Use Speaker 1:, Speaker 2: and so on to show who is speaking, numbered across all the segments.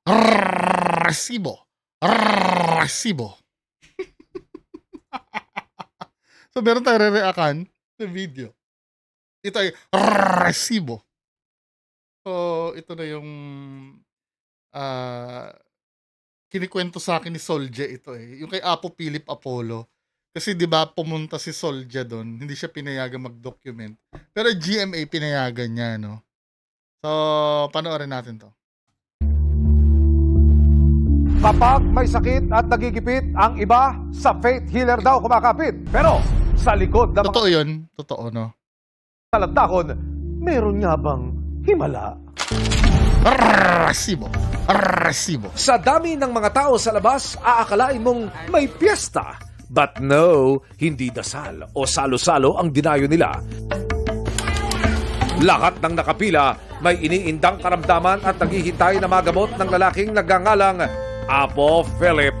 Speaker 1: Resibo. Resibo. So, meron tayo re-reakan sa video. Ito ay resibo. So, ito na yung kinikwento sa akin ni Solja ito eh. Yung kay Apo Philip Apollo. Kasi 'di ba pumunta si Solja doon, hindi siya pinayagan mag-document. Pero GMA pinayagan niya, no? So, panoorin natin 'to.
Speaker 2: Kapag may sakit at nagigipit, ang iba sa faith healer daw kumakapit. Pero sa likod ng
Speaker 1: Totoo 'yun, totoo, no?
Speaker 2: talantakon, meron nga bang himala?
Speaker 1: Resibo. Resibo.
Speaker 2: Sa dami ng mga tao sa labas, aakalain mong may piyesta. But no, hindi dasal o salo-salo ang dinayo nila. Lahat ng nakapila may iniindang karamdaman at naghihintay na magamot ng lalaking nagngangalang Apo Philip.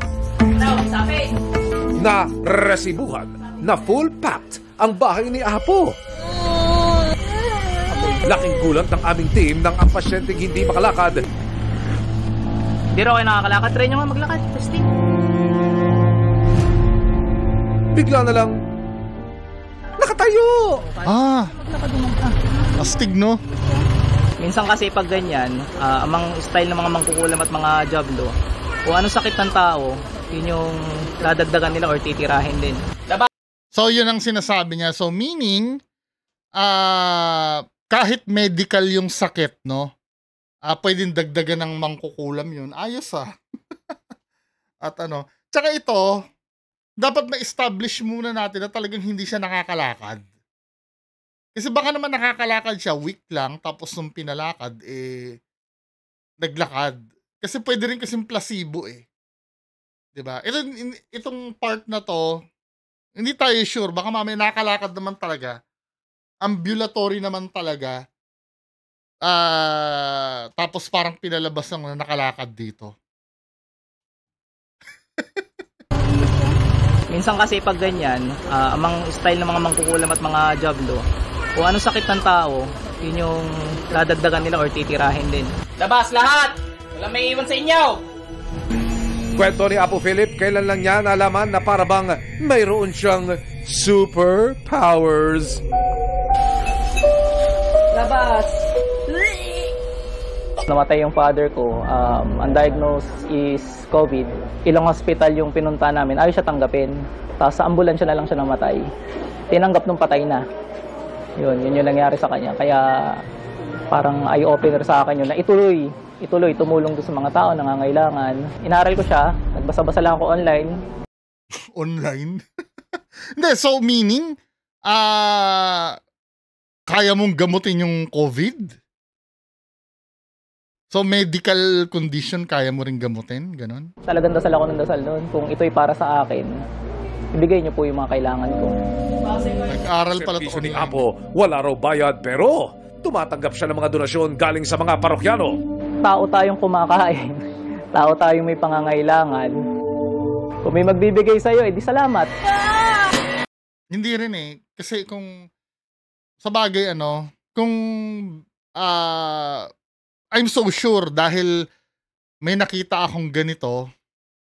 Speaker 2: Na resibuhan na full packed ang bahay ni Apo. Laking gulat ng aming team nang ang pasyenteng hindi makalakad.
Speaker 3: Hindi raw kayo nakakalakad. Try nyo nga maglakad. Testing.
Speaker 2: Bigla na lang nakatayo.
Speaker 3: Maglakad naman ka.
Speaker 1: Astig, no?
Speaker 3: Minsan kasi pag ganyan, amang style ng mga mangkukulam at mga jablo, kung ano sakit ng tao, yun yung dadagdagan nila or titirahin din.
Speaker 1: So, yun ang sinasabi niya. So, meaning, kahit medical yung sakit, no? Pwedeng dagdagan ng mangkukulam yun. Ayos, At ano, tsaka ito, dapat ma-establish muna natin na talagang hindi siya nakakalakad. Kasi baka naman nakakalakad siya, weak lang, tapos nung pinalakad, naglakad. Kasi pwede rin kasing placebo, Diba? Itong part na to, hindi tayo sure. Baka mamaya nakakalakad naman talaga. Ambulatory naman talaga. Tapos parang pinalabas ng nakalakad dito.
Speaker 3: Minsan kasi pag ganyan, amang style ng mga mangkukulam at mga jablo, kung ano sakit ng tao, yun yung dadagdagan nila or titirahin din. Labas lahat! Wala may iwan sa inyo!
Speaker 2: Kwento ni Apo Philip, kailan lang niya nalaman na para bang mayroon siyang superpowers.
Speaker 3: Labas! Namatay yung father ko. Undiagnosed is COVID. Ilang hospital yung pinunta namin. Ayaw siya tanggapin. Tapos sa ambulansya na lang siya namatay. Tinanggap nung patay na. Yun yung nangyari sa kanya. Kaya parang eye-opener sa akin yun na ituloy, tumulong doon sa mga tao na nangangailangan. Inaral ko siya. Nagbasa-basa lang ako online.
Speaker 1: Online? Hindi, so meaning, kaya mong gamutin yung COVID? So, medical condition, kaya mo rin gamutin? Ganon?
Speaker 3: Talagang dasal ako ng dasal noon. Kung ito'y para sa akin, ibigay niyo po yung mga kailangan ko.
Speaker 1: Nag-aral pala to
Speaker 2: Servisyo ni
Speaker 1: online.
Speaker 2: Apo, wala raw bayad pero tumatanggap siya ng mga donasyon galing sa mga parokyano.
Speaker 3: Tao tayong kumakain. Tao tayong may pangangailangan. Kung may magbibigay sa'yo, edi salamat.
Speaker 1: Hindi rin Kasi kung, sa bagay kung, I'm so sure dahil may nakita akong ganito,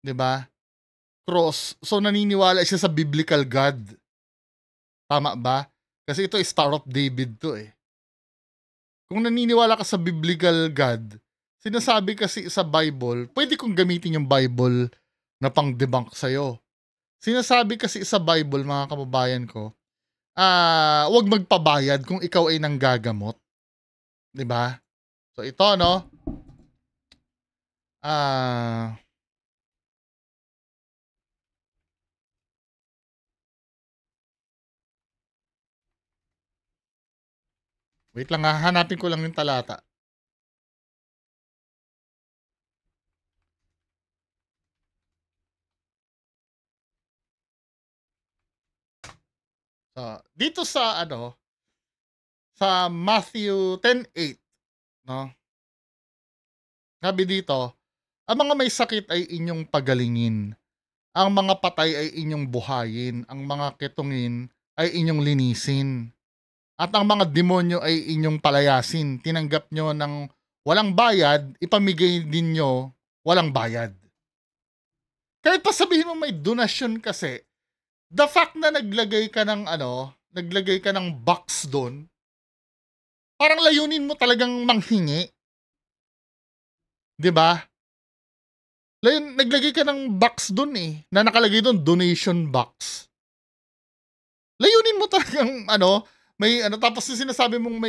Speaker 1: 'di ba? Cross. So naniniwala siya sa biblical God. Tama ba? Kasi ito Star of David to Kung naniniwala ka sa biblical God, sinasabi kasi sa Bible, pwede kong gamitin yung Bible na pang-debunk sa'yo. Sinasabi kasi sa Bible, mga kababayan ko, huwag magpabayad kung ikaw ay nanggagamot. 'Di ba? So ito wait lang hanapin ko lang yung talata. So, dito sa sa Matthew 10:8, no? Sabi dito, ang mga may sakit ay inyong pagalingin. Ang mga patay ay inyong buhayin. Ang mga ketungin ay inyong linisin. At ang mga demonyo ay inyong palayasin. Tinanggap nyo ng walang bayad, ipamigay ninyo walang bayad. Kahit pa sabihin mo may donasyon kasi, the fact na naglagay ka ng box doon, parang layunin mo talagang manghingi. 'Di ba? Naglagay ka ng box doon na nakalagay doon donation box. Layunin mo talagang tapos yung sinasabi mong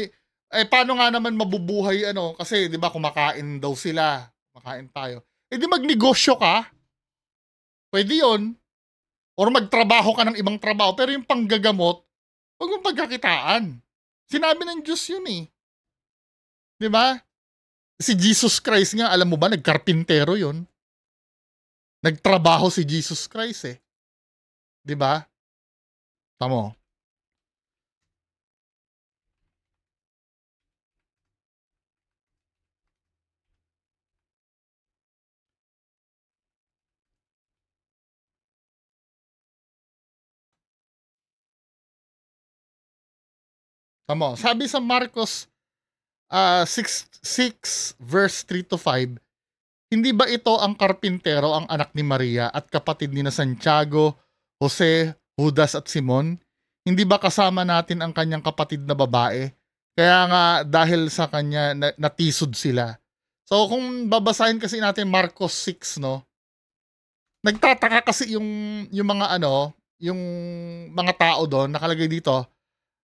Speaker 1: paano nga naman mabubuhay kasi 'di ba kumakain daw sila, kumakain tayo. Di magnegosyo ka. Pwede 'yon. Or magtrabaho ka ng ibang trabaho, pero yung panggagamot, huwag mong pagkakitaan. Sinabi ng Diyos yun 'Di ba? Si Jesus Christ nga, alam mo ba, nagkarpintero yun. Nagtrabaho si Jesus Christ 'Di ba? Tamo. Tamo. Sabi sa Marcos 6 verse 3 to 5, hindi ba ito ang karpintero, ang anak ni Maria at kapatid ni na Santiago, Jose, Judas at Simon? Hindi ba kasama natin ang kanyang kapatid na babae? Kaya nga dahil sa kanya natisod sila. So kung babasahin kasi natin Marcos 6, nagtataka kasi yung mga yung mga tao doon, nakalagay dito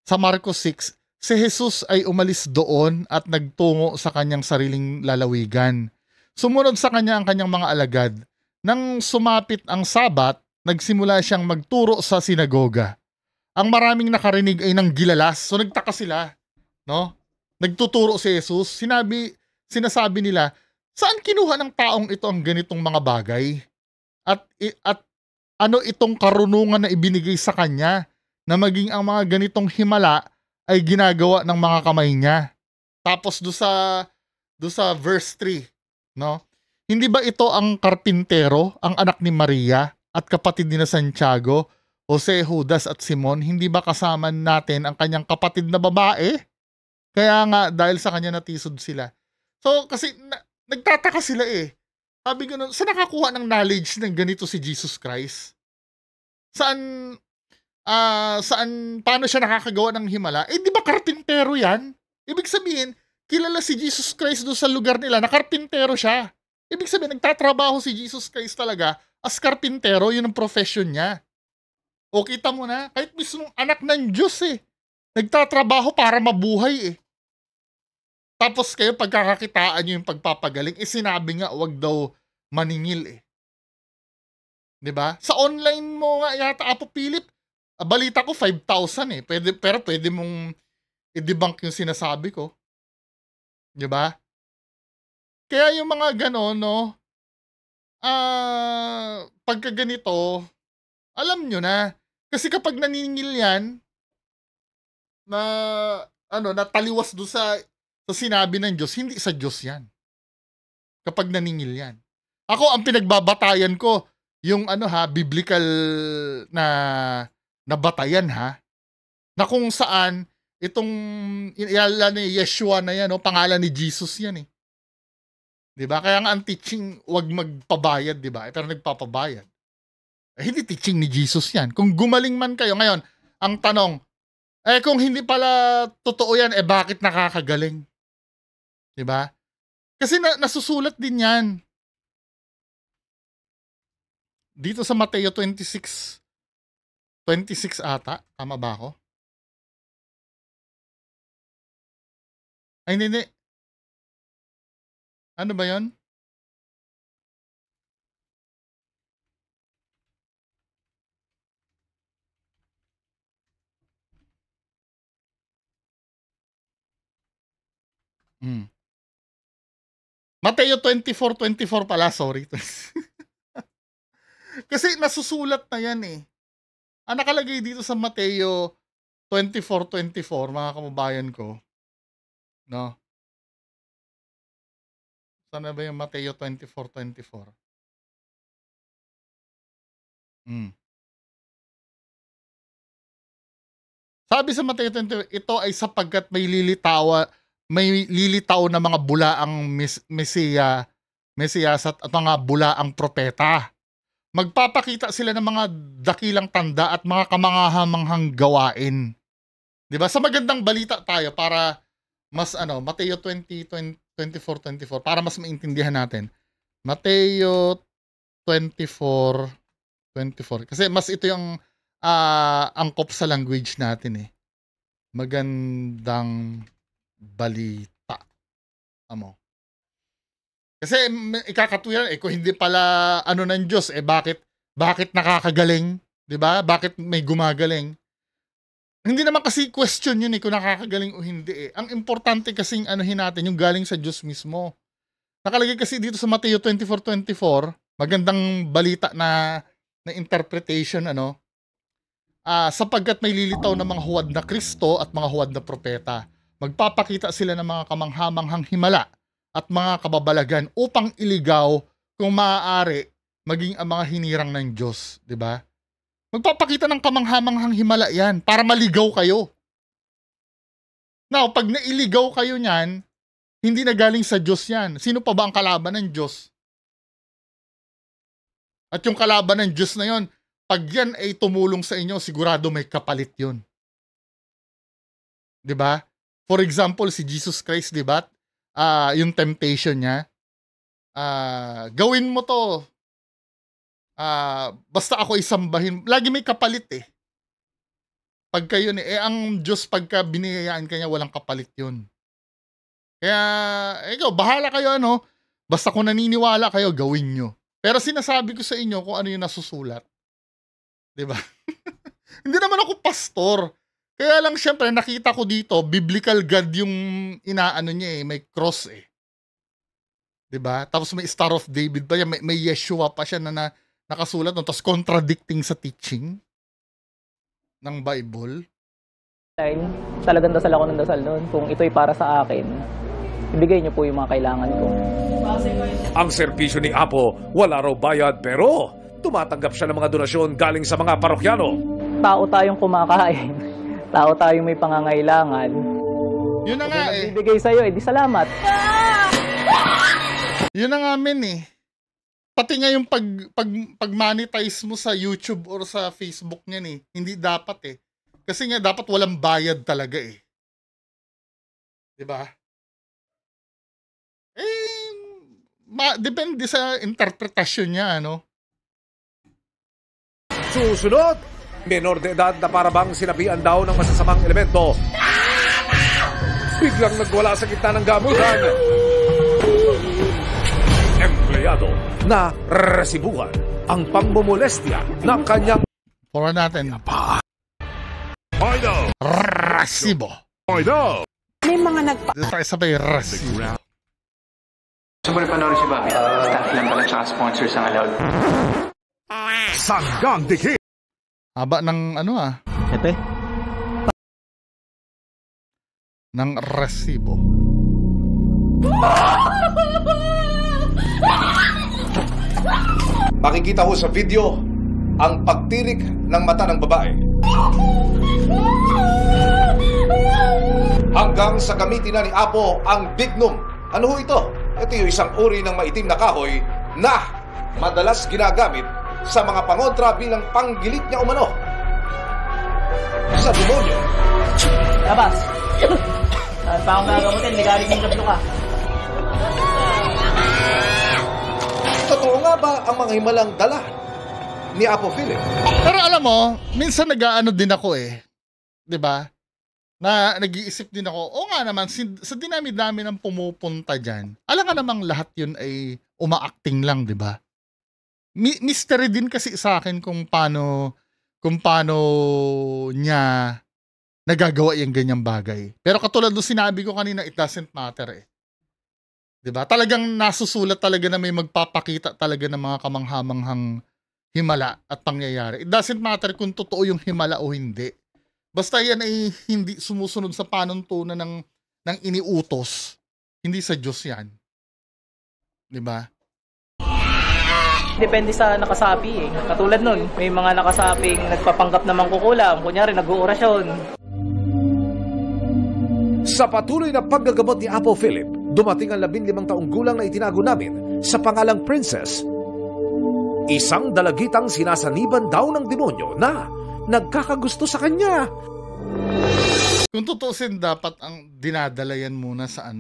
Speaker 1: sa Marcos 6, si Jesus ay umalis doon at nagtungo sa kanyang sariling lalawigan. Sumunod sa kanya ang kanyang mga alagad. Nang sumapit ang Sabat, nagsimula siyang magturo sa sinagoga. Ang maraming nakarinig ay nanggilalas. So nagtaka sila, Nagtuturo si Jesus. Sinasabi nila, saan kinuha ng taong ito ang ganitong mga bagay? At ano itong karunungan na ibinigay sa kanya na maging ang mga ganitong himala ay ginagawa ng mga kamay niya. Tapos do sa verse 3, Hindi ba ito ang karpintero, ang anak ni Maria at kapatid ni na Santiago, Jose, Judas at Simon? Hindi ba kasama natin ang kanyang kapatid na babae? Kaya nga dahil sa kanya natisod sila. So kasi nagtataka sila Sabi ko saan nakakuha ng knowledge ng ganito si Jesus Christ? Saan paano siya nakakagawa ng himala? Di ba karpintero yan? Ibig sabihin, kilala si Jesus Christ doon sa lugar nila na karpintero siya. Ibig sabihin, nagtatrabaho si Jesus Christ talaga as karpintero, yun ang profession niya. O kita mo na, kahit mismo anak ng Diyos nagtatrabaho para mabuhay Tapos kayo pagkakakitaan nyo yung pagpapagaling, sinabi nga wag daw maningil 'Di ba? Sa online mo nga yata, Apo Philip, balita ko 5,000 pwede mong i-debunk yung sinasabi ko. 'Di ba? Kaya yung mga gano'n, pagka ganito, alam nyo na. Kasi kapag naniningil yan, na nataliwas doon sa sinabi ng Diyos, hindi sa Diyos yan. Kapag naningil yan. Ako, ang pinagbabatayan ko, yung biblical na batayan na kung saan itong ni Yeshua na yan, pangalan ni Jesus yan 'Di ba? Kaya nga ang teaching, wag magpabayad, 'di ba? Pero nagpapabayad. Hindi teaching ni Jesus yan. Kung gumaling man kayo, ngayon, ang tanong, kung hindi pala totoo yan, bakit nakakagaling? 'Di ba? Kasi nasusulat din yan. Dito sa Mateo 26 ata, tama ba ako? Ay, hindi. Ano ba 'yon? Mateo 24:24 pala, sorry. Kasi nasusulat na yan Ang nakalagay dito sa Mateo 24:24, mga kababayan ko, Saan na ba yung Mateo 24:24? Sabi sa Mateo 20, ito ay sapagkat may may lilitaw na mga bulaang Mesiyas at mga bulaang propeta. Magpapakita sila ng mga dakilang tanda at mga kamangahamanghang gawain. 'Di ba? Sa magandang balita tayo para mas Mateo 24:24 para mas maintindihan natin. Mateo 24:24 kasi mas ito yung angkop sa language natin eh. Magandang balita. Kasi ikakatuwiran kung hindi pala ng Diyos bakit nakakagaling, 'di ba? Bakit may gumagaling? Hindi naman kasi question yun kung nakakagaling o hindi Ang importante kasing natin yung galing sa Diyos mismo. Nakalagay kasi dito sa Mateo 24:24, magandang balita na interpretation sapagkat may lilitaw na mga huwad na Kristo at mga huwad na propeta. Magpapakita sila ng mga kamanghamanghang himala at mga kababalagan upang iligaw kung maaari maging ang mga hinirang ng Diyos, 'di ba? Magpapakita ng kamanghamanghang himala 'yan para maligaw kayo. Now, pag nailigaw kayo niyan, hindi na galing sa Diyos 'yan. Sino pa ba ang kalaban ng Diyos? At yung kalaban ng Diyos na 'yon, pag yan ay tumulong sa inyo, sigurado may kapalit 'yon. 'Di ba? For example, si Jesus Christ, 'di ba? Yung temptation niya, gawin mo to, basta ako isambahin, lagi may kapalit pagka yun ang Diyos pagka biniyayaan ka niya, walang kapalit yun. Kaya ikaw, bahala kayo basta kung naniniwala kayo, gawin nyo. Pero sinasabi ko sa inyo kung ano yung nasusulat, diba? Hindi naman ako pastor. Kaya lang syempre nakita ko dito, biblical God yung niya may cross 'Di ba? Tapos may Star of David pa yan, may Yeshua pa siya na nakasulat tapos contradicting sa teaching ng Bible.
Speaker 3: Talagang dasal ako ng dasal noon. Kung ito'y para sa akin, ibigay niyo po yung mga kailangan ko.
Speaker 2: Ang serbisyo ni Apo, wala raw bayad pero tumatanggap siya ng mga donasyon galing sa mga parokyano.
Speaker 3: Tao tayong kumakain. Tao tayong may pangangailangan.
Speaker 1: Yun na nga
Speaker 3: Ibigay sa'yo, di salamat.
Speaker 1: Yun na nga Pati nga yung pag-monetize mo sa YouTube or sa Facebook niyan hindi dapat Kasi nga dapat walang bayad talaga Diba? Depende sa interpretasyon niya,
Speaker 2: Susunod, menor de edad na parabang sinabihan daw ng masasamang elemento. Biglang nagwala sa gitna ng gamutan. Empleyado na resibuhan ang pangmumolestya ng kanyang...
Speaker 1: Pura natin. Resibo.
Speaker 4: May mga
Speaker 1: Dito tayo sabay resibo.
Speaker 5: Gusto mo rin panoorin si Bobby? Staff lang pala tsaka sponsors ang allowed.
Speaker 2: Sanggang dikit.
Speaker 1: Haba ng
Speaker 3: Ito
Speaker 1: ng resibo.
Speaker 2: Makikita ho sa video ang pagtirik ng mata ng babae. Hanggang sa gamitin na ni Apo ang bignum. Ano ho ito? Ito yung isang uri ng maitim na kahoy na madalas ginagamit sa mga pangontra bilang panggilit niya umano sa demonyo.
Speaker 3: Labas! Saan pa akong gagamutin? May galing ng kablo ka.
Speaker 2: Totoo nga ba ang mga himalang dala ni Apo Philip?
Speaker 1: Pero alam mo, minsan nag-aano din ako 'di ba? Na nag-iisip din ako, nga naman, sa dinami-dami ng pumupunta dyan, alam ka namang lahat yun ay uma-acting lang, 'di ba? Mystery din kasi sa akin kung paano niya nagagawa yung ganyang bagay. Pero katulad ng sinabi ko kanina, it doesn't matter 'Di ba? Talagang nasusulat talaga na may magpapakita talaga ng mga kamanghamanghang himala at pangyayari. It doesn't matter kung totoo yung himala o hindi. Basta yan ay hindi sumusunod sa panuntunan ng iniutos. Hindi sa Diyos yan. 'Di ba?
Speaker 3: Depende sa nakasapi Katulad nun, may mga nakasaping nagpapanggap na mangkukulam, kunyari nag-uorasyon.
Speaker 2: Sa patuloy na paggagamot ni Apo Philip, dumating ang 15 taong gulang na itinago namin sa pangalang Princess. Isang dalagitang sinasaniban daw ng demonyo na nagkakagusto sa kanya.
Speaker 1: Kung tutusin, dapat ang dinadala yan muna sa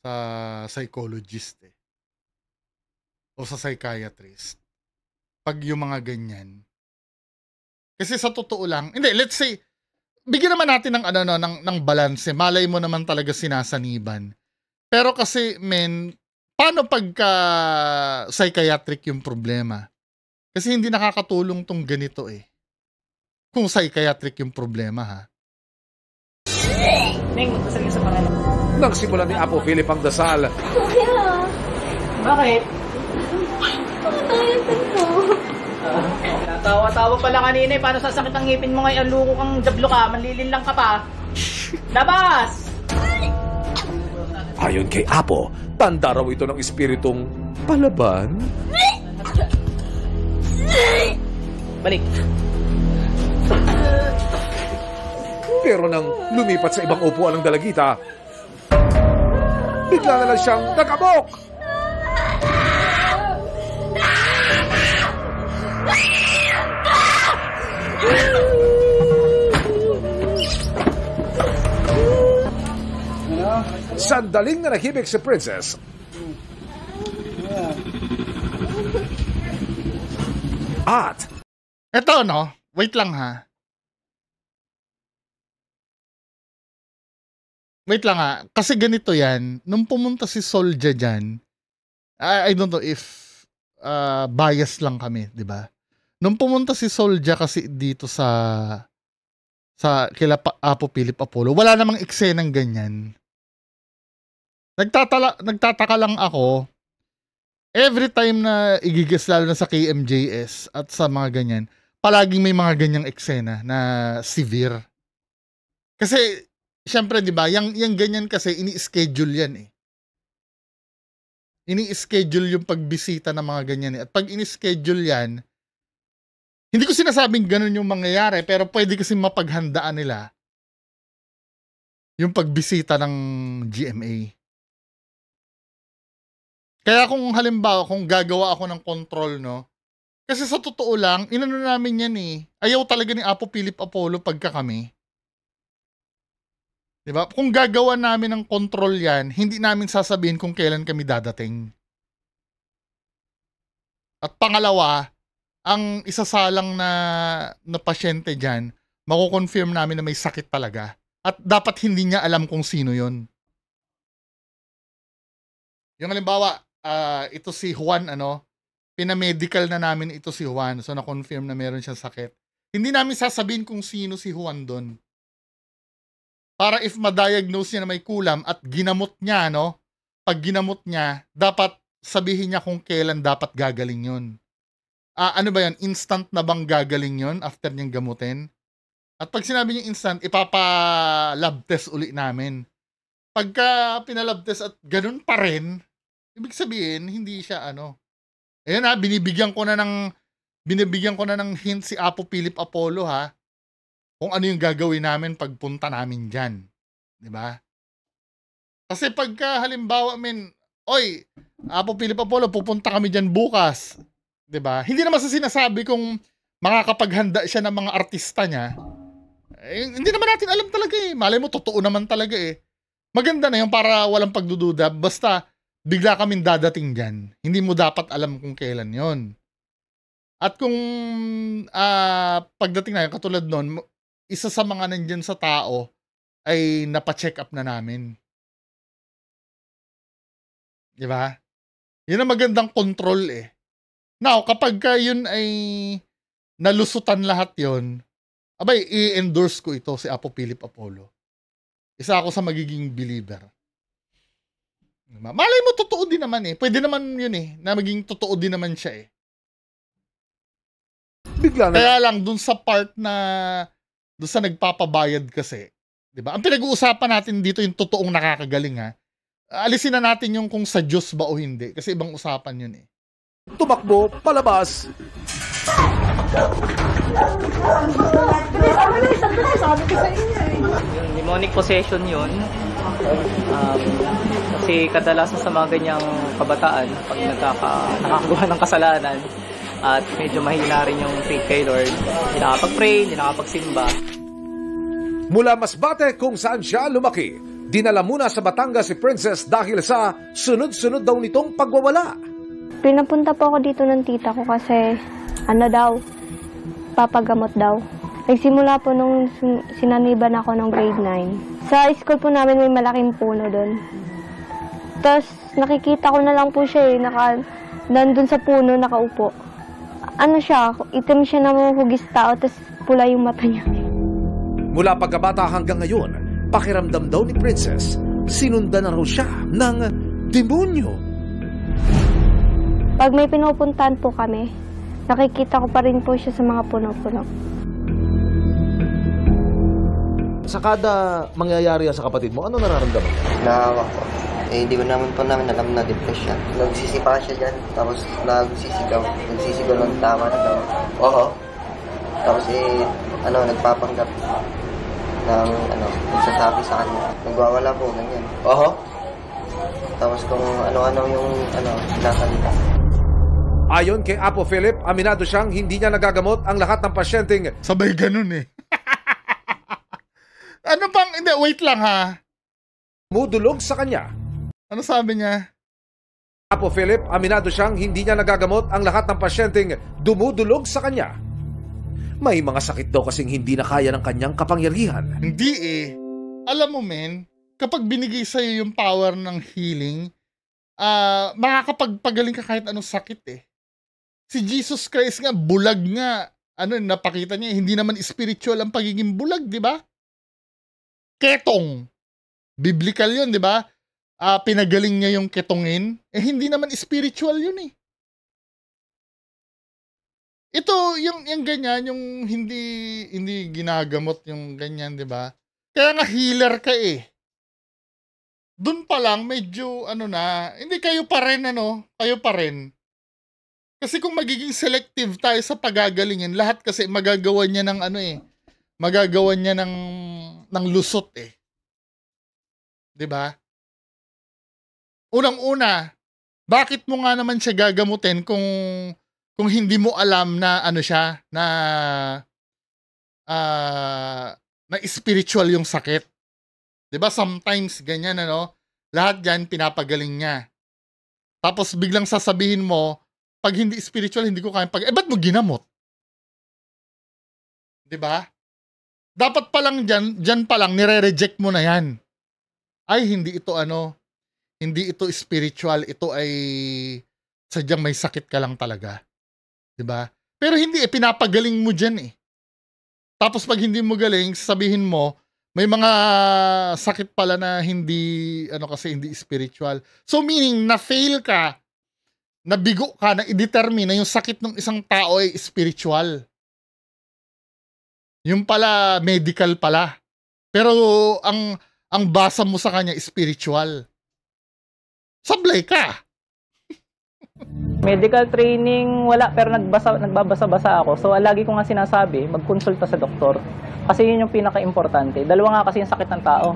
Speaker 1: sa psychologist o sa psychiatrist. Pag yung mga ganyan. Kasi sa totoo lang, hindi, let's say, bigyan naman natin ng ng balance. Malay mo naman talaga sinasaniban. Pero kasi, paano pagka psychiatric yung problema? Kasi hindi nakakatulong tong ganito Kung psychiatric yung problema, ha?
Speaker 3: Neng, magdasal ka sa Panginoon.
Speaker 2: Nang simulan ni Apo Philip ang dasal,
Speaker 3: Bakit? Tawa-tawa pala kanina Paano sasakit ang ngipin mo ngayon? Luko kang jablo ka, manlilin lang ka pa. Labas!
Speaker 2: ayon kay Apo, tanda raw ito ng espiritong palaban.
Speaker 3: Balik.
Speaker 2: Pero nang lumipat sa ibang upuan ng dalagita, bigla na lang siyang nakabok. Sandaling nanahimik si Princess. At
Speaker 1: Eto, wait lang, ha? Wait lang, ha? Kasi ganito yan. Nung pumunta si Solja dyan, I don't know if bias lang kami, di ba? Nung pumunta si Solja kasi dito sa kila Apo Philip Apollo, wala namang eksenang ganyan. Nagtataka lang ako, every time na igigas, lalo na sa KMJS at sa mga ganyan, palaging may mga ganyang eksena na severe. Kasi, syempre, di ba, yung ganyan kasi, ini-schedule yan Ini-schedule yung pagbisita ng mga ganyan At pag ini-schedule yan, hindi ko sinasabing ganun yung mangyayari, pero pwede kasi mapaghandaan nila yung pagbisita ng GMA. Kaya kung halimbawa, kung gagawa ako ng control, kasi sa totoo lang, inano namin yan Ayaw talaga ni Apo Philip Apollo pagka kami. Diba? Kung gagawa namin ng control yan, hindi namin sasabihin kung kailan kami dadating. At pangalawa, ang isasalang na pasyente dyan, mako-confirm namin na may sakit talaga. At dapat hindi niya alam kung sino yon. Yung halimbawa, ito si Juan, pinamedical na namin ito si Juan. So, na-confirm na meron siyang sakit. Hindi namin sasabihin kung sino si Juan doon. Para if ma-diagnose niya na may kulam at ginamot niya, pag ginamot niya, dapat sabihin niya kung kailan dapat gagaling yun. Ano ba yan? Instant na bang gagaling yun after niyang gamutin? At pag sinabi niya instant, ipapa-lab test uli namin. Pagka pinalab test at ganun pa rin, ibig sabihin, hindi siya Ayun binibigyan ko na ng hint si Apo Philip Apollo, ha? Kung ano yung gagawin namin pagpunta namin dyan. Diba? Kasi pagka halimbawa, oy, Apo Philip Apollo, pupunta kami dyan bukas. Diba? Hindi naman sa sinasabi kung makakapaghanda siya ng mga artista niya. Hindi naman natin alam talaga Malay mo, totoo naman talaga Maganda na yung para walang pagdududa. Basta, bigla kaming dadating dyan. Hindi mo dapat alam kung kailan yon. At kung pagdating na yun, katulad nun, isa sa mga nandyan sa tao ay napacheck up na namin. Diba? Yun ang magandang control Now, kapag yun ay nalusutan lahat yon, abay, i-endorse ko ito si Apo Philip Apollo. Isa ako sa magiging believer. Malay mo, totoo din naman Pwede naman yun na maging totoo din naman siya
Speaker 2: Bigla na.
Speaker 1: Kaya lang, dun sa part na, dun sa nagpapabayad kasi, di ba? Ang pinag-uusapan natin dito yung totoong nakakagaling, ha? Alisin na natin yung kung sa Diyos ba o hindi. Kasi ibang usapan yun
Speaker 2: Tumakbo, palabas.
Speaker 3: Yung demonic possession yun. Kasi kadalasan sa mga ganyang kabataan, pag nakakagawa ng kasalanan, at medyo mahina rin yung faith kay Lord, hindi nakapag-pray, hindi nakapagsimba.
Speaker 2: Mula Masbate kung saan siya lumaki, dinala muna sa Batangas si Princess dahil sa sunod-sunod daw nitong pagwawala.
Speaker 6: Pinapunta po ako dito ng tita ko kasi papagamot daw. Nagsimula po nung sinaniban ako ng grade 9. Sa school po namin may malaking puno doon. Tapos nakikita ko na lang po siya nandun sa puno nakaupo. Ano siya, itim siya na hugis tao, tapos pula yung mata niya.
Speaker 2: Mula pagkabata hanggang ngayon, pakiramdam daw ni Princess, sinundan na raw siya ng demonyo.
Speaker 6: Pag may pinupuntahan po kami, nakikita ko pa rin po siya sa mga puno-puno.
Speaker 7: Sa kada mangyayari yan sa kapatid mo, ano nararamdaman mo?
Speaker 8: Naawa ko. Hindi ko naman po namin alam na depression. Nagsisipa siya dyan, tapos nagsisigaw. Nagsisigaw ng tama na daw. Oo. Tapos nagpapanggap ng nagsasabi sa kanya. Nagwawala po, ganyan. Oo. Tapos kung ano-ano yung sinasalita.
Speaker 2: Ayon kay Apo Philip, aminado siyang hindi niya nagagamot ang lahat ng pasyenteng
Speaker 1: Sabay ganun eh. Ano pang, hindi, wait lang ha.
Speaker 2: mudulog sa kanya.
Speaker 1: Ano sabi niya?
Speaker 2: Apo Philip, aminado siyang hindi niya nagagamot ang lahat ng pasyenteng dumudulog sa kanya. May mga sakit daw kasing hindi na kaya ng kanyang kapangyarihan.
Speaker 1: Hindi eh. Alam mo men, kapag binigay sa'yo yung power ng healing, makakapagpagaling ka kahit anong sakit eh. Si Jesus Christ nga, bulag nga. Napakita niya, hindi naman spiritual ang pagiging bulag, di ba? Ketong. Biblical yun, di ba? Pinagaling niya yung ketongin. Hindi naman spiritual yun eh. Ito, yung ganyan, yung hindi ginagamot yung ganyan, di ba? Kaya nga healer ka eh. Doon pa lang, medyo, hindi kayo pa rin, kayo pa rin. Kasi kung magiging selective tayo sa pagagalingin, lahat kasi magagawa niya ng magagawa niya ng lusot eh. 'Di ba? Unang-una, bakit mo nga naman siya gagamutin kung hindi mo alam na siya na spiritual yung sakit? 'Di ba? Sometimes ganyan lahat diyan pinapagaling niya. Tapos biglang sasabihin mo, pag hindi spiritual, hindi ko kaya ba't mo ginamot? 'Di ba? Dapat pa lang diyan pa lang nire-reject mo na 'yan. Ay, hindi ito hindi ito spiritual, ito ay sadyang may sakit ka lang talaga. 'Di ba? Pero hindi pinapagaling mo diyan eh. Tapos pag hindi mo galing, sabihin mo, may mga sakit pala na hindi kasi hindi spiritual. So meaning na-fail ka, nabigo ka na i-determine na yung sakit ng isang tao ay spiritual. Yung pala medical pala. Pero ang basa mo sa kanya spiritual. Sablay ka.
Speaker 3: Medical training, wala, pero nagbabasa-basa ako. So, lagi ko nga sinasabi, magkonsulta sa doktor. Kasi yun yung pinaka-importante. Dalawa nga kasi yung sakit ng tao.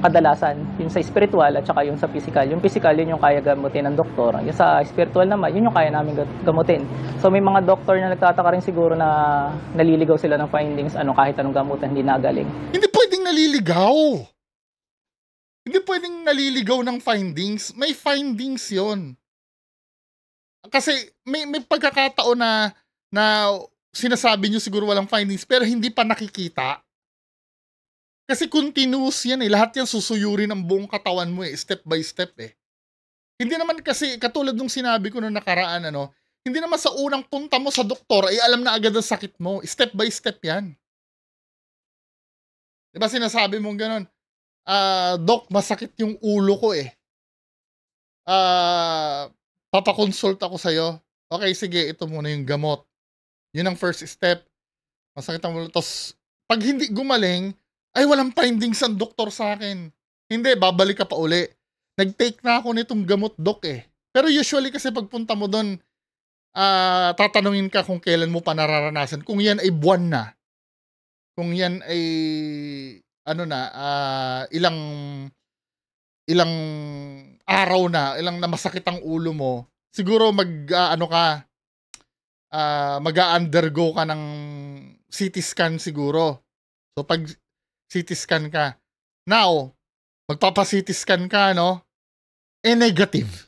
Speaker 3: Kadalasan, yung sa spiritual at saka yung sa physical. Yung physical, yun yung kaya gamutin ng doktor. Yung sa spiritual naman, yun yung kaya namin gamutin. So, may mga doktor na nagtataka rin siguro na naliligaw sila ng findings, kahit anong gamutan, hindi nagaling.
Speaker 1: Hindi pwedeng naliligaw. Hindi pwedeng naliligaw ng findings. May findings yon. Kasi may pagkakataon na sinasabi nyo siguro walang findings pero hindi pa nakikita. Kasi continuous yan eh. Lahat yan susuyurin ang buong katawan mo eh. Step by step eh. Hindi naman kasi, katulad nung sinabi ko nung nakaraan, hindi naman sa unang punta mo sa doktor ay alam na agad ang sakit mo. Step by step yan. Diba sinasabi mong ganun? Doc, masakit yung ulo ko eh. Papakonsult ako sa'yo. Okay, sige, ito muna yung gamot. Yun ang first step. Masakit ang ulo. Tapos, pag hindi gumaling, ay walang findings ang doktor sa akin. Hindi, babalik ka pa uli. Nag-take na ako nitong gamot, doc eh. Pero usually kasi pagpunta mo doon, tatanungin ka kung kailan mo pa nararanasan. Kung yan ay buwan na, kung yan ay ilang araw na, ilang na masakit ang ulo mo, siguro mag-undergo ka ng CT scan siguro. So pag CT scan ka, now, magpapa-CT scan ka, no? Negative.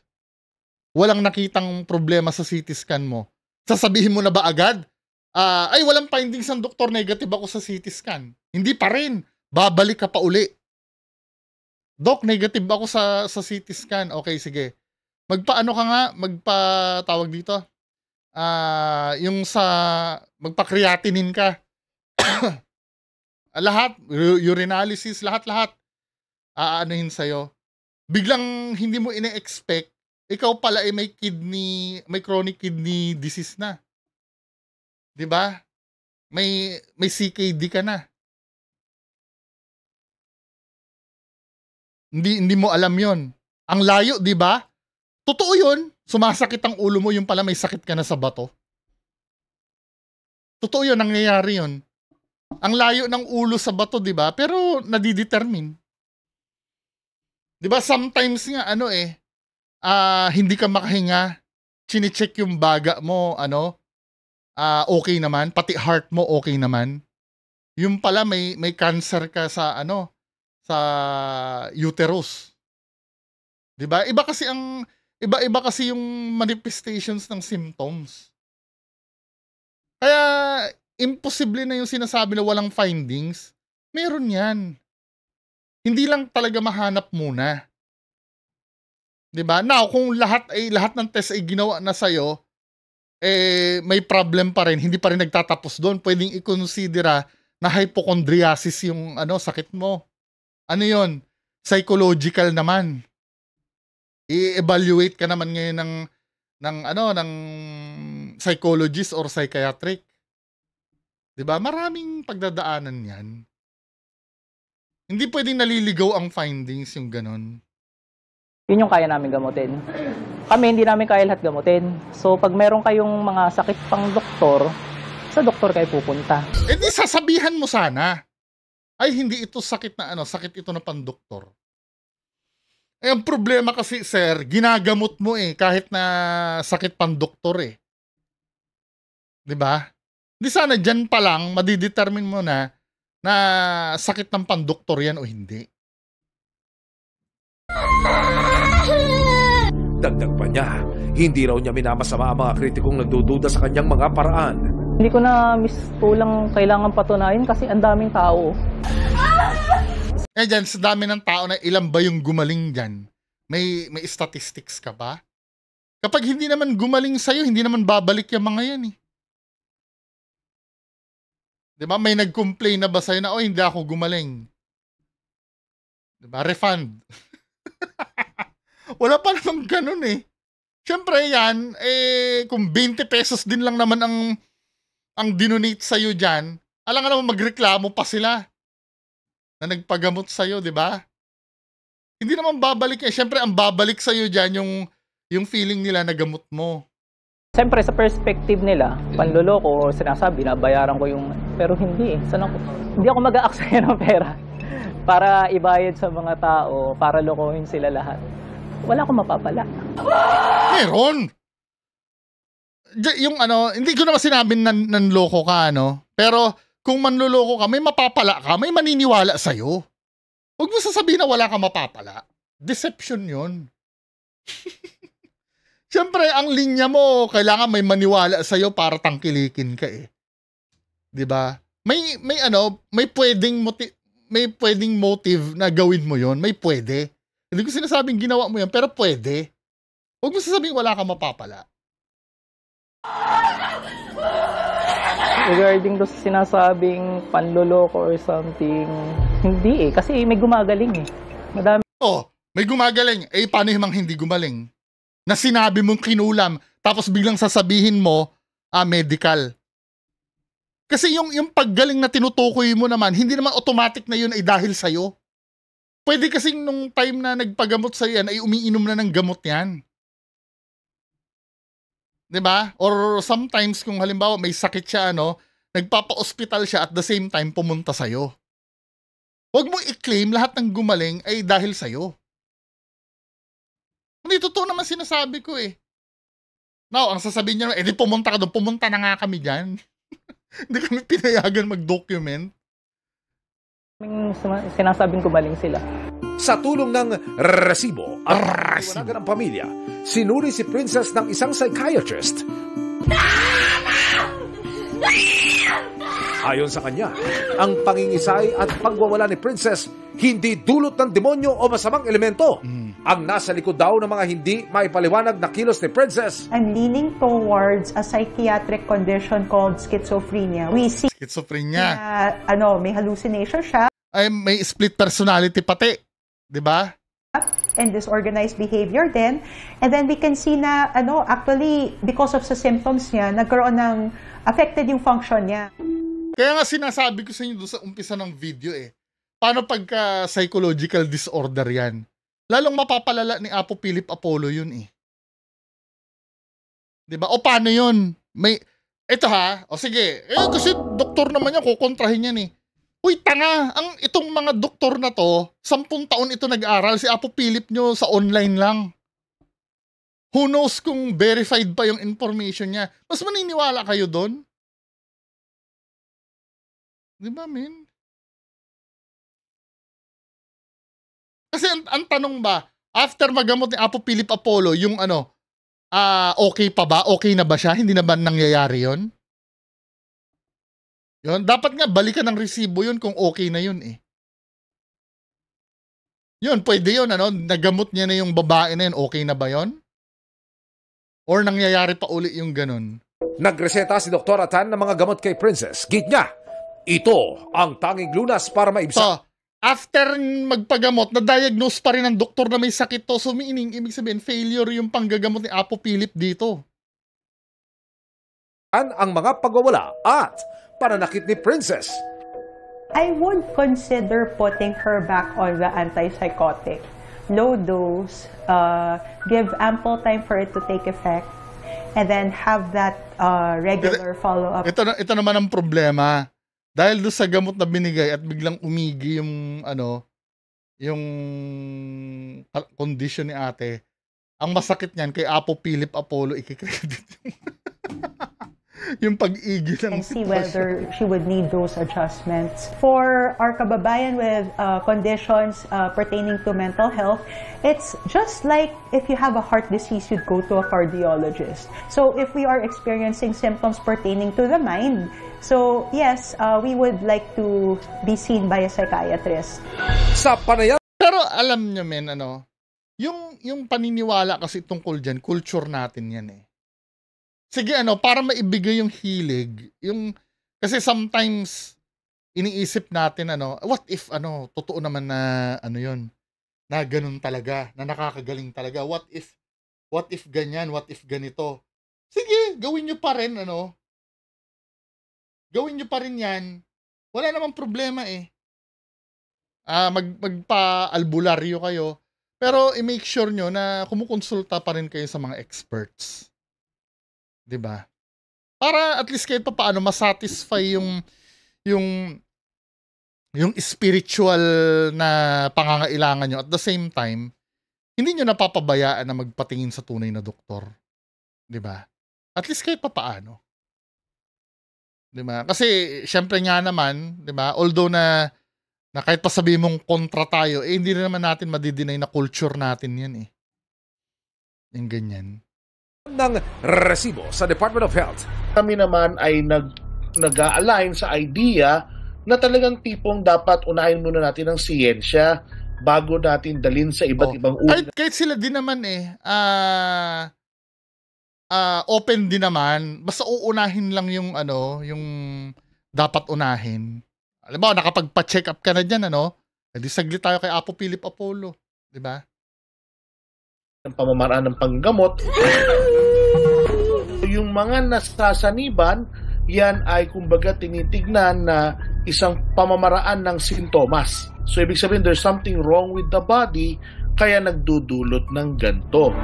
Speaker 1: Walang nakitang problema sa CT scan mo. Sasabihin mo na ba agad? Ay, walang findings ng doktor, negative ako sa CT scan. Hindi pa rin. Babalik ka pa uli. Doc, negative ako sa CT scan. Okay, sige. Magpaano ka nga? Magpa-tawag dito? Yung sa magpa-creatinine ka. Lahat, urinalysis, lahat-lahat. Aanuhin sa'yo. Biglang hindi mo ine-expect, ikaw pala ay may chronic kidney disease na. 'Di ba? May CKD ka na. Hindi mo alam 'yon. Ang layo, 'di ba? Totoo 'yon. Sumasakit ang ulo mo, yung pala may sakit ka na sa bato. Totoo 'yon, nangyayari 'yon. Ang layo ng ulo sa bato, 'di ba? Pero nadidetermine. 'Di ba sometimes nga hindi ka makahinga, chine-check yung baga mo, okay naman, pati heart mo okay naman. Yung pala may cancer ka sa sa uterus. 'Di ba? Iba kasi yung manifestations ng symptoms. Kaya imposible na yung sinasabi na walang findings. Meron 'yan. Hindi lang talaga mahanap muna. 'Di ba? Now, kung lahat ng test ay ginawa na sa'yo, may problem pa rin, hindi pa rin nagtatapos doon, pwedeng i-considera na hypochondriasis yung sakit mo. Ano 'yon? Psychological naman. I-evaluate ka naman ngayon ng psychologist or psychiatric. 'Di ba? Maraming pagdadaanan 'yan. Hindi pwedeng naliligaw ang findings yung ganon.
Speaker 3: Yun yung kaya namin gamutin. Kami, hindi namin kaya lahat gamutin. So, pag meron kayong mga sakit pang doktor, sa doktor kayo pupunta.
Speaker 1: Di sasabihan mo sana, ay hindi ito sakit na sakit ito na pandoktor. Ang problema kasi, sir, ginagamot mo kahit na sakit pandoktor 'Di ba? Di sana dyan pa lang, madidetermine mo na sakit ng pandoktor yan o hindi.
Speaker 2: Dagdag pa niya, hindi raw niya minamasama ang mga kritikong nagdududa sa kanyang mga paraan.
Speaker 3: Hindi ko na kulang kailangan patunayan kasi ang daming tao.
Speaker 1: Dyan, sa dami ng tao na ilan ba yung gumaling dyan, may statistics ka ba? Kapag hindi naman gumaling sa'yo, hindi naman babalik yung mga yan 'Di ba? May nag-complain na ba sa'yo na, hindi ako gumaling? 'Di ba? Refund. Wala pa namang ganun Siyempre yan, kung 20 pesos din lang naman ang dinonate sa'yo dyan, alam nga naman magreklamo pa sila na nagpagamot sa'yo, 'di ba? Hindi naman babalik Siyempre, ang babalik sa'yo dyan yung feeling nila na gamot mo.
Speaker 3: Siyempre, sa perspective nila, panloloko, sinasabi, nabayaran ko yung... Pero hindi hindi ako mag-aaksaya ng pera para ibayad sa mga tao, para lokohin sila lahat. Wala akong mapapala.
Speaker 1: Meron! Yung hindi ko naman sinabi nanloko ka, Pero kung manloloko ka, may mapapala ka, may maniniwala sa'yo. Huwag mo sasabihin na wala kang mapapala. Deception yun. Siyempre, ang linya mo, kailangan may maniwala sa'yo para tangkilikin ka 'Di ba? May pwedeng motive na gawin mo 'yon, may pwede. Hindi ko sinasabing ginawa mo 'yan, pero pwede. Huwag mo sasabing wala kang mapapala.
Speaker 3: Regarding do sinasabing panloloko or something, hindi kasi may gumagaling Madami.
Speaker 1: May gumagaling. Paano yung hindi gumaling? Na sinabi mong kinulam, tapos biglang sasabihin mo, medical. Kasi yung paggaling na tinutukoy mo naman, hindi naman automatic na yun ay dahil sa'yo. Pwede kasing nung time na nagpagamot sa'yo yan, ay umiinom na ng gamot yan. 'Di ba? Or sometimes kung halimbawa may sakit siya, nagpapa-ospital siya at the same time pumunta sa'yo. Huwag mo i-claim lahat ng gumaling ay dahil sa'yo. Hindi, totoo naman sinasabi ko eh. Now, ang sasabihin niya, di pumunta ka doon, pumunta na nga kami dyan. Hindi kami pinayagan mag-document.
Speaker 3: Sinasabing gumaling sila.
Speaker 2: Sa tulong ng resibo at ng pamilya, sinuri si Princess ng isang psychiatrist. Ayon sa kanya, ang pangingisay at pagwawala ni Princess hindi dulot ng demonyo o masamang elemento. Ang nasa likod daw ng mga hindi maipaliwanag na kilos ni Princess.
Speaker 9: I'm leaning towards a psychiatric condition called schizophrenia. We see
Speaker 1: schizophrenia.
Speaker 9: May hallucination siya.
Speaker 1: Ay, may split personality pati. 'Di ba?
Speaker 9: And disorganized behavior din. And then we can see na actually because of sa symptoms niya, nagkaroon ng affected yung function niya.
Speaker 1: Kaya nga sinasabi ko sa inyo doon sa umpisa ng video paano pagka psychological disorder yan? Lalong mapapalala ni Apo Philip Apollo yun 'Di ba? O paano yun? Ito o sige, kasi doktor naman yan, kukontrahin yan Uy, tanga, itong mga doktor na to, 10 taon ito nag-aral, si Apo Philip nyo sa online lang. Who knows kung verified pa yung information niya? Mas maniniwala kayo doon? Di ba, men? Kasi ang tanong ba, after magamot ni Apo Philip Apollo, yung okay pa ba? Okay na ba siya? Hindi na ba nangyayari yon? Yun, dapat nga balikan ng resibo yun kung okay na yun Yun, pwede yun, nagamot niya na yung babae na yun, okay na ba yun? Or nangyayari pa uli yung ganun?
Speaker 2: Nagreseta si Dr. Tan ng mga gamot kay Princess. Git niya, ito ang tanging lunas para maibsan.
Speaker 1: So, after magpagamot, na-diagnose pa rin ng doktor na may sakit to, so ibig sabihin, failure yung panggagamot ni Apo Philip dito.
Speaker 2: Ang mga pagwawala at pananakit ni Princess.
Speaker 9: I would consider putting her back on the antipsychotic. Low dose, give ample time for it to take effect, and then have that regular follow-up.
Speaker 1: Ito naman ang problema. Dahil doon sa gamot na binigay at biglang umigi yung yung condition ni ate, ang masakit niyan kay Apo Philip Apollo, ikikredit yung pag-igi ng
Speaker 9: and see whether she would need those adjustments. For our kababayan with conditions pertaining to mental health, it's just like if you have a heart disease, you'd go to a cardiologist. So if we are experiencing symptoms pertaining to the mind, so yes, we would like to be seen by a psychiatrist.
Speaker 2: Sa panayam.
Speaker 1: Pero alam nyo men, yung paniniwala kasi tungkol dyan, culture natin yan Sige, para maibigay yung hilig, kasi sometimes, iniisip natin, what if, totoo naman na, yun, na ganun talaga, na nakakagaling talaga, what if ganyan, what if ganito. Sige, gawin nyo pa rin, gawin nyo pa rin yan, wala namang problema magpa-albularyo kayo, pero i-make sure nyo na kumukonsulta pa rin kayo sa mga experts. 'Di ba? Para at least kahit paano ma-satisfy yung spiritual na pangangailangan nyo. At the same time, hindi nyo napapabayaan na magpatingin sa tunay na doktor. 'Di ba? At least kahit paano. 'Di ba? Kasi syempre nga naman, 'di ba? Although na kahit pa sabihin mong kontra tayo, hindi rin naman natin madidinay na culture natin 'yan Yung ganyan.
Speaker 2: Ng resibo sa Department of Health.
Speaker 10: Kami naman ay nag-a-align sa idea na talagang tipong dapat unahin muna natin ang siyensya bago natin dalhin sa iba't ibang uri.
Speaker 1: Kahit sila din naman open din naman, basta uunahin lang yung yung dapat unahin. Alam mo, nakapagpa-check up ka na diyan Hindi saglit tayo kay Apo Philip Apollo, 'di ba?
Speaker 10: Ang pamamaraan ng panggamot. Yung mga nasasaniban, yan ay kumbaga tinitignan na isang pamamaraan ng sintomas. So ibig sabihin there's something wrong with the body kaya nagdudulot ng ganito.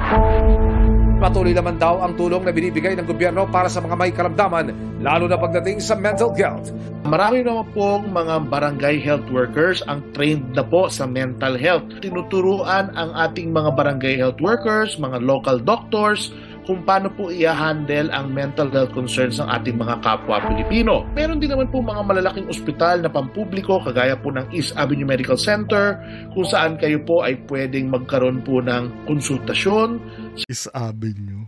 Speaker 2: Patuloy naman daw ang tulong na binibigay ng gobyerno para sa mga may karamdaman, lalo na pagdating sa mental health.
Speaker 10: Marami naman pong mga barangay health workers ang trained na po sa mental health. Tinuturuan ang ating mga barangay health workers, mga local doctors, kung paano po i-handle ang mental health concerns ng ating mga kapwa Pilipino. Meron din naman po mga malalaking ospital na pampubliko kagaya po ng East Avenue Medical Center kung saan kayo po ay pwedeng magkaroon po ng konsultasyon.
Speaker 1: East Avenue.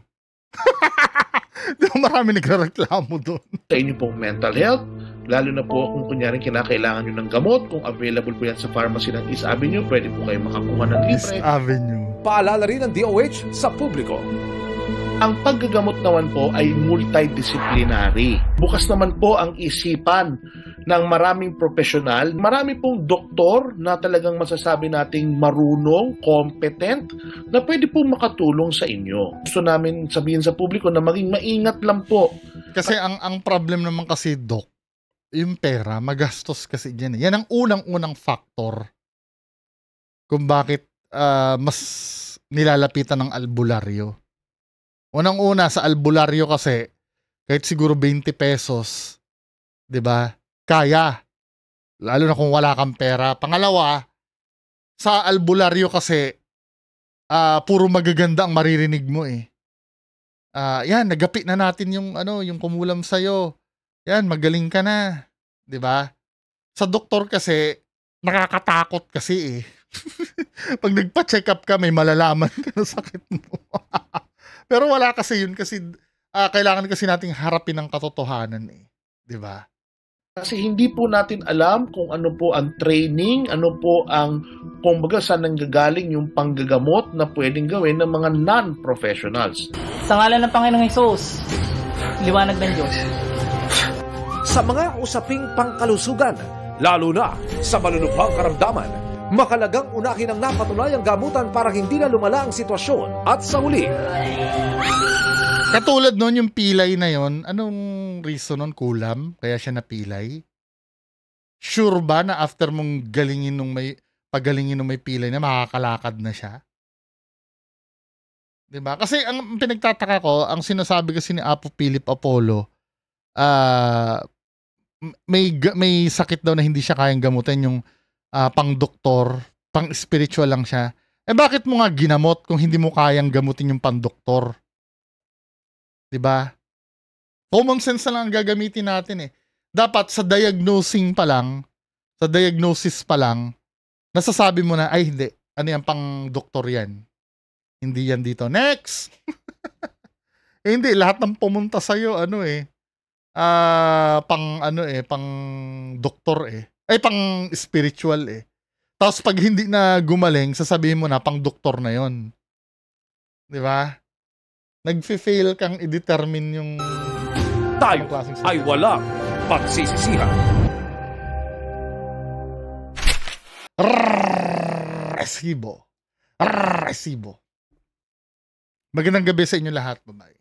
Speaker 1: Marami nagrereklamo doon.
Speaker 10: Sa inyo pong mental health, lalo na po kung kunyari kinakailangan nyo ng gamot, kung available po yan sa pharmacy ng East Avenue, pwede po kayo makakuha ng libre.
Speaker 1: East Avenue.
Speaker 2: Paalala rin ng DOH sa publiko.
Speaker 10: Ang paggagamot naman po ay multidisciplinary. Bukas naman po ang isipan ng maraming profesional. Marami pong doktor na talagang masasabi nating marunong, competent, na pwede pong makatulong sa inyo. Gusto namin sabihin sa publiko na maging maingat lang po.
Speaker 1: Kasi ang problem naman kasi, Doc, yung pera, magastos kasi dyan. Yan ang unang-unang factor kung bakit mas nilalapitan ng albularyo. Unang-una sa albularyo kasi, kahit siguro 20 pesos, 'di ba? Kaya. Lalo na kung wala kang pera. Pangalawa, sa albularyo kasi puro magaganda ang maririnig mo eh. Yan, nagapi na natin yung kumulam sa Yan, magaling ka na, 'di ba? Sa doktor kasi nakakatakot kasi eh. Pag nagpa-check up ka, may malalaman ka na sakit mo. Pero wala kasi yun kasi kailangan kasi nating harapin ang katotohanan eh. 'Di ba?
Speaker 10: Kasi hindi po natin alam kung ano po ang training, ano po ang, kumbaga, saan nanggagaling yung panggagamot na pwedeng gawin ng mga non-professionals.
Speaker 3: Sa ngalan ng Panginoong Hesus, liwanag ng Diyos.
Speaker 2: Sa mga usaping pangkalusugan, lalo na sa malulubhang karamdaman, makalagang unahin ang napatunayang gamutan para hindi na lumala ang sitwasyon at sa huli.
Speaker 1: Katulad nun yung pilay na yon, anong reason nun? Kulam? Kaya siya napilay? Sure ba na after mong pagalingin nung may pilay na makakalakad na siya? Diba? Kasi ang pinagtataka ko, ang sinasabi kasi ni Apo Philip Apollo, may sakit daw na hindi siya kayang gamutin, yung pang-doktor, pang-spiritual lang siya. Bakit mo nga ginamot kung hindi mo kayang gamutin yung pang-doktor? Diba? Common sense na lang ang gagamitin natin eh. Dapat sa diagnosis pa lang, nasasabi mo na, ay hindi, ano yan, pang-doktor yan. Hindi yan dito. Next! Hindi, lahat ng pumunta sa'yo, pang-doktor eh. Ay, pang-spiritual eh. Tapos pag hindi na gumaling, sasabihin mo na, pang-doktor na yon. Di ba? Nag-fail kang i-determine yung...
Speaker 2: Tayo ay walang pagsisisihan.
Speaker 1: Resibo. Magandang gabi sa inyo lahat, babae.